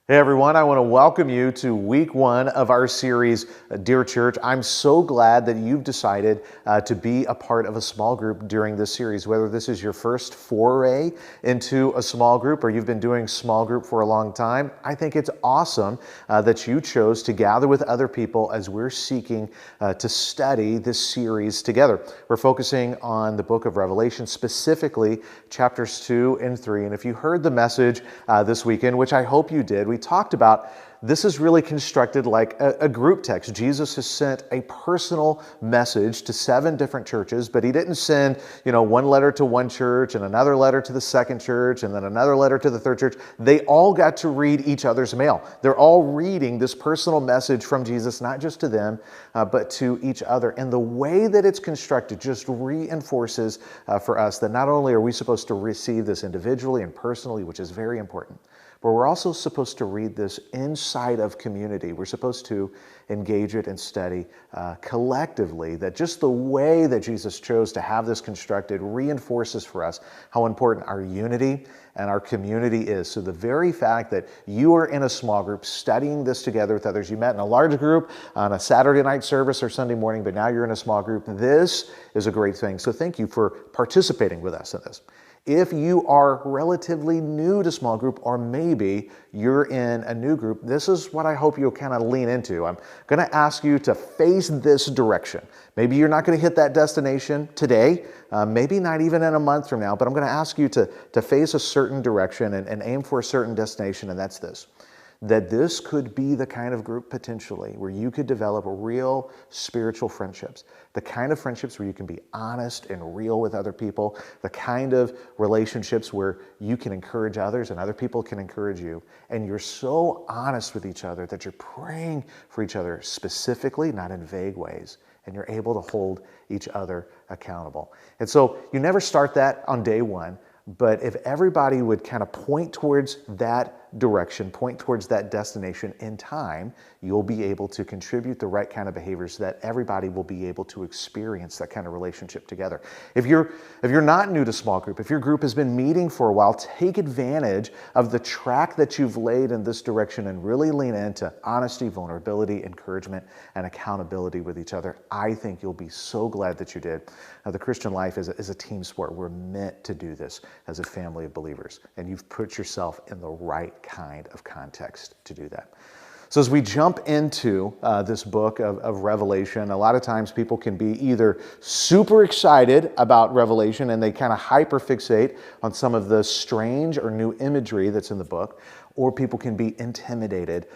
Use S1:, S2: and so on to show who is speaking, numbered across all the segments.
S1: Hey everyone, I want to welcome you to week one of our series, Dear Church. I'm so glad that you've decided to be a part of a small group during this series, whether this is your first foray into a small group or you've been doing small group for a long time. I think it's awesome that you chose to gather with other people as we're seeking to study this series together. We're focusing on the book of Revelation, specifically chapters 2 and 3. And if you heard the message this weekend, which I hope you did, we talked about this is really constructed like a group text. Jesus has sent a personal message to 7 different churches, but he didn't send, one letter to one church and another letter to the second church and then another letter to the third church. They all got to read each other's mail. They're all reading this personal message from Jesus, not just to them, but to each other. And the way that it's constructed just reinforces for us that not only are we supposed to receive this individually and personally, which is very important, but we're also supposed to read this inside of community. We're supposed to engage it and study collectively. That just the way that Jesus chose to have this constructed reinforces for us how important our unity and our community is. So the very fact that you are in a small group studying this together with others, you met in a large group on a Saturday night service or Sunday morning, but now you're in a small group, this is a great thing. So thank you for participating with us in this. If you are relatively new to small group, or maybe you're in a new group, this is what I hope you'll kind of lean into. I'm going to ask you to face this direction. Maybe you're not going to hit that destination today, maybe not even in a month from now, but I'm going to ask you to face a certain direction and aim for a certain destination, and that's this. That this could be the kind of group potentially where you could develop real spiritual friendships, the kind of friendships where you can be honest and real with other people, the kind of relationships where you can encourage others and other people can encourage you. And you're so honest with each other that you're praying for each other specifically, not in vague ways, and you're able to hold each other accountable. And so you never start that on day one, but if everybody would kind of point towards that direction, point towards that destination in time, you'll be able to contribute the right kind of behaviors so that everybody will be able to experience that kind of relationship together. If you're not new to small group, if your group has been meeting for a while, take advantage of the track that you've laid in this direction and really lean into honesty, vulnerability, encouragement, and accountability with each other. I think you'll be so glad that you did. The Christian life is a team sport. We're meant to do this as a family of believers, and you've put yourself in the right kind of context to do that. So as we jump into this book of Revelation, a lot of times people can be either super excited about Revelation and they kind of hyperfixate on some of the strange or new imagery that's in the book, or people can be intimidated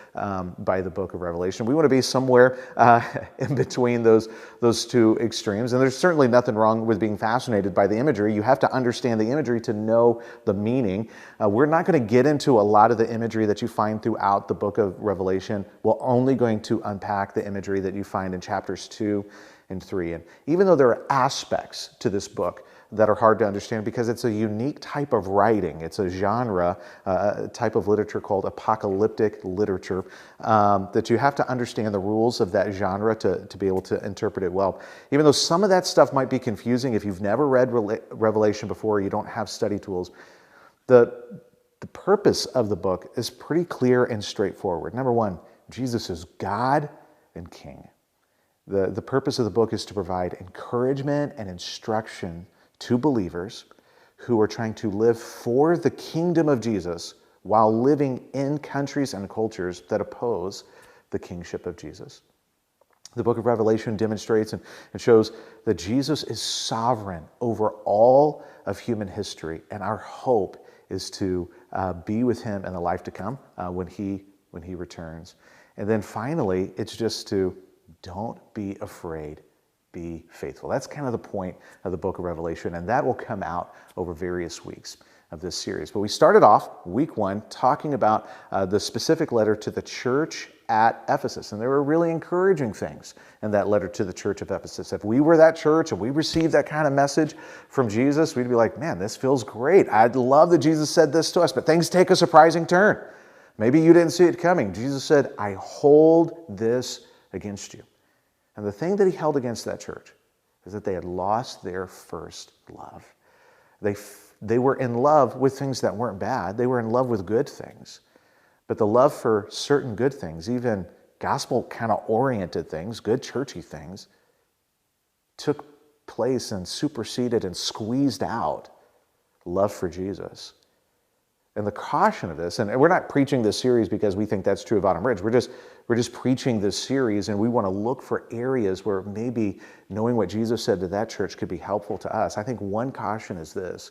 S1: by the book of Revelation. We want to be somewhere in between those two extremes. And there's certainly nothing wrong with being fascinated by the imagery. You have to understand the imagery to know the meaning. We're not going to get into a lot of the imagery that you find throughout the book of Revelation. We're only going to unpack the imagery that you find in chapters 2 and 3. And even though there are aspects to this book that are hard to understand because it's a unique type of writing. It's a genre, type of literature called apocalyptic literature, that you have to understand the rules of that genre to be able to interpret it well. Even though some of that stuff might be confusing if you've never read Revelation before, you don't have study tools, the purpose of the book is pretty clear and straightforward. Number one, Jesus is God and King. The purpose of the book is to provide encouragement and instruction to believers who are trying to live for the kingdom of Jesus while living in countries and cultures that oppose the kingship of Jesus. The book of Revelation demonstrates and shows that Jesus is sovereign over all of human history, and our hope is to be with him in the life to come when he returns. And then finally, it's just to don't be afraid. Be faithful. That's kind of the point of the book of Revelation, and that will come out over various weeks of this series. But we started off week one talking about the specific letter to the church at Ephesus, and there were really encouraging things in that letter to the church of Ephesus. If we were that church and we received that kind of message from Jesus, we'd be like, man, this feels great. I'd love that Jesus said this to us, but things take a surprising turn. Maybe you didn't see it coming. Jesus said, I hold this against you. And the thing that he held against that church is that they had lost their first love. They were in love with things that weren't bad. They were in love with good things. But the love for certain good things, even gospel kind of oriented things, good churchy things, took place and superseded and squeezed out love for Jesus. And the caution of this, and we're not preaching this series because we think that's true of Autumn Ridge. We're just preaching this series, and we want to look for areas where maybe knowing what Jesus said to that church could be helpful to us. I think one caution is this.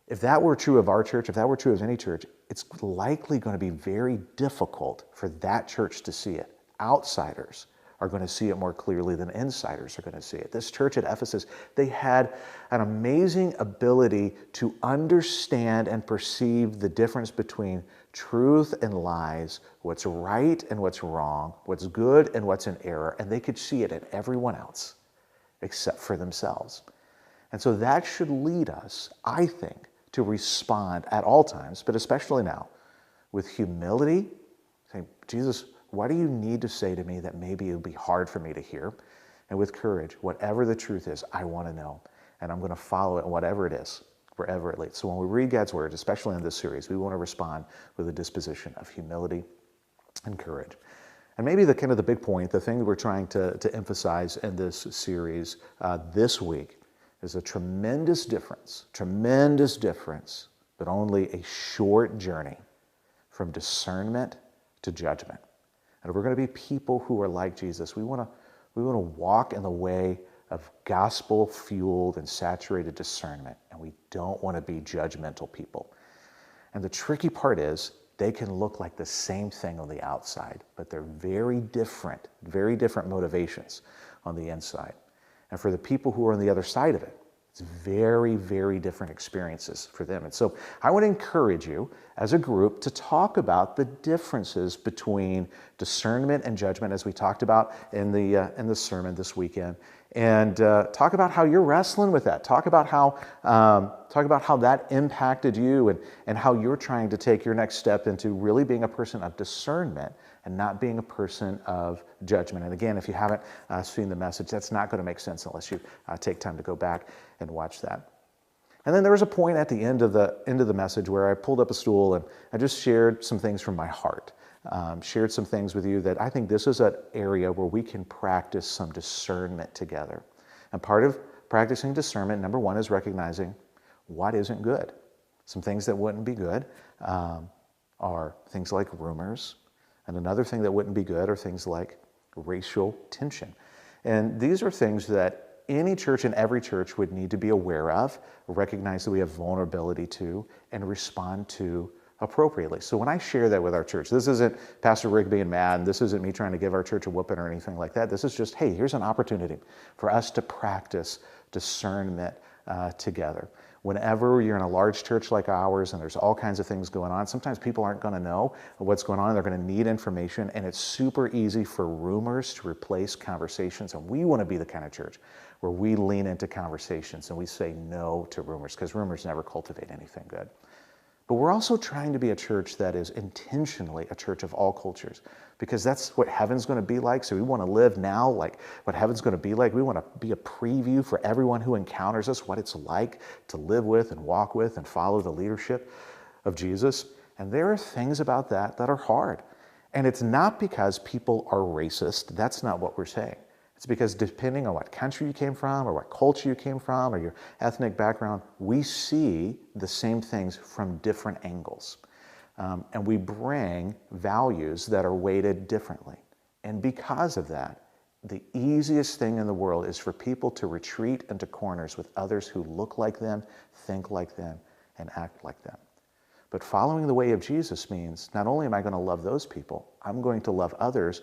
S1: If that were true of our church, if that were true of any church, it's likely going to be very difficult for that church to see it. Outsiders are going to see it more clearly than insiders are going to see it. This church at Ephesus, they had an amazing ability to understand and perceive the difference between truth and lies, what's right and what's wrong, what's good and what's in error, and they could see it in everyone else except for themselves. And so that should lead us, I think, to respond at all times, but especially now, with humility, saying, Jesus, what do you need to say to me that maybe it'll be hard for me to hear? And with courage, whatever the truth is, I want to know. And I'm going to follow it, whatever it is, wherever it leads. So when we read God's word, especially in this series, we want to respond with a disposition of humility and courage. And maybe the kind of the big point, the thing that we're trying to emphasize in this series this week is a tremendous difference, but only a short journey from discernment to judgment. And if we're going to be people who are like Jesus, we want to walk in the way of gospel-fueled and saturated discernment, and we don't want to be judgmental people. And the tricky part is they can look like the same thing on the outside, but they're very different motivations on the inside. And for the people who are on the other side of it, it's very, very different experiences for them. And so I want to encourage you as a group to talk about the differences between discernment and judgment, as we talked about in the sermon this weekend, and talk about how you're wrestling with that. Talk about how that impacted you and how you're trying to take your next step into really being a person of discernment and not being a person of judgment. And again, if you haven't seen the message, that's not going to make sense unless you take time to go back and watch that. And then there was a point at the end of the message where I pulled up a stool and I just shared some things from my heart. Shared some things with you that I think this is an area where we can practice some discernment together. And part of practicing discernment, number one, is recognizing what isn't good. Some things that wouldn't be good are things like rumors. And another thing that wouldn't be good are things like racial tension. And these are things that any church and every church would need to be aware of, recognize that we have vulnerability to, and respond to appropriately. So when I share that with our church, this isn't Pastor Rick being mad, and this isn't me trying to give our church a whooping or anything like that. This is just, hey, here's an opportunity for us to practice discernment together. Whenever you're in a large church like ours and there's all kinds of things going on, sometimes people aren't going to know what's going on. They're going to need information, and it's super easy for rumors to replace conversations. And we want to be the kind of church where we lean into conversations and we say no to rumors, because rumors never cultivate anything good. But we're also trying to be a church that is intentionally a church of all cultures, because that's what heaven's going to be like. So we want to live now like what heaven's going to be like. We want to be a preview for everyone who encounters us, what it's like to live with and walk with and follow the leadership of Jesus. And there are things about that are hard. And it's not because people are racist. That's not what we're saying. It's because depending on what country you came from or what culture you came from or your ethnic background, we see the same things from different angles. And we bring values that are weighted differently. And because of that, the easiest thing in the world is for people to retreat into corners with others who look like them, think like them, and act like them. But following the way of Jesus means not only am I going to love those people, I'm going to love others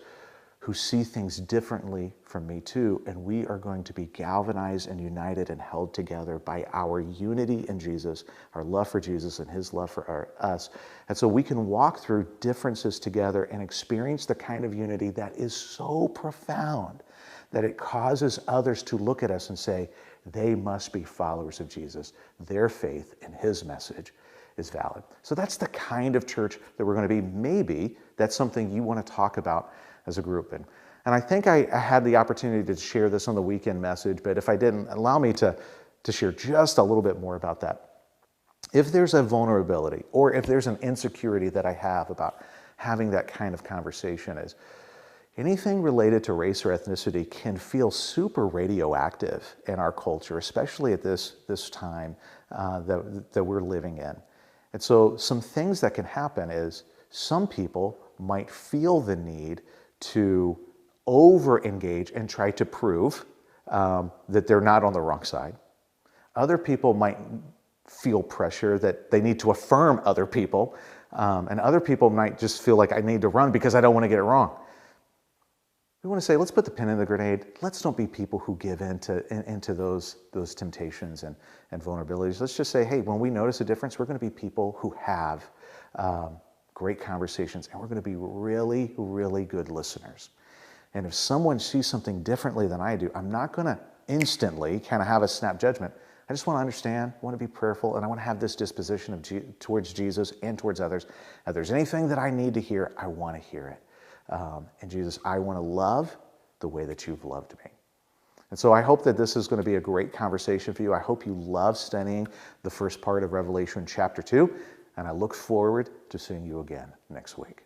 S1: who see things differently from me too, and we are going to be galvanized and united and held together by our unity in Jesus, our love for Jesus and his love for us. And so we can walk through differences together and experience the kind of unity that is so profound that it causes others to look at us and say, they must be followers of Jesus. Their faith in his message is valid. So that's the kind of church that we're going to be. Maybe that's something you want to talk about as a group. And I think I had the opportunity to share this on the weekend message, but if I didn't, allow me to share just a little bit more about that. If there's a vulnerability or if there's an insecurity that I have about having that kind of conversation is anything related to race or ethnicity can feel super radioactive in our culture, especially at this time that we're living in. And so some things that can happen is some people might feel the need to over-engage and try to prove that they're not on the wrong side. Other people might feel pressure that they need to affirm other people, and other people might just feel like I need to run because I don't want to get it wrong. We want to say, let's put the pin in the grenade. Let's don't be people who give into those temptations and vulnerabilities. Let's just say, hey, when we notice a difference, we're going to be people who have great conversations, and we're going to be really, really good listeners. And if someone sees something differently than I do, I'm not going to instantly kind of have a snap judgment. I just want to understand, I want to be prayerful, and I want to have this disposition towards Jesus and towards others. If there's anything that I need to hear, I want to hear it. And Jesus, I want to love the way that you've loved me. And so I hope that this is going to be a great conversation for you. I hope you love studying the first part of Revelation chapter 2, and I look forward to seeing you again next week.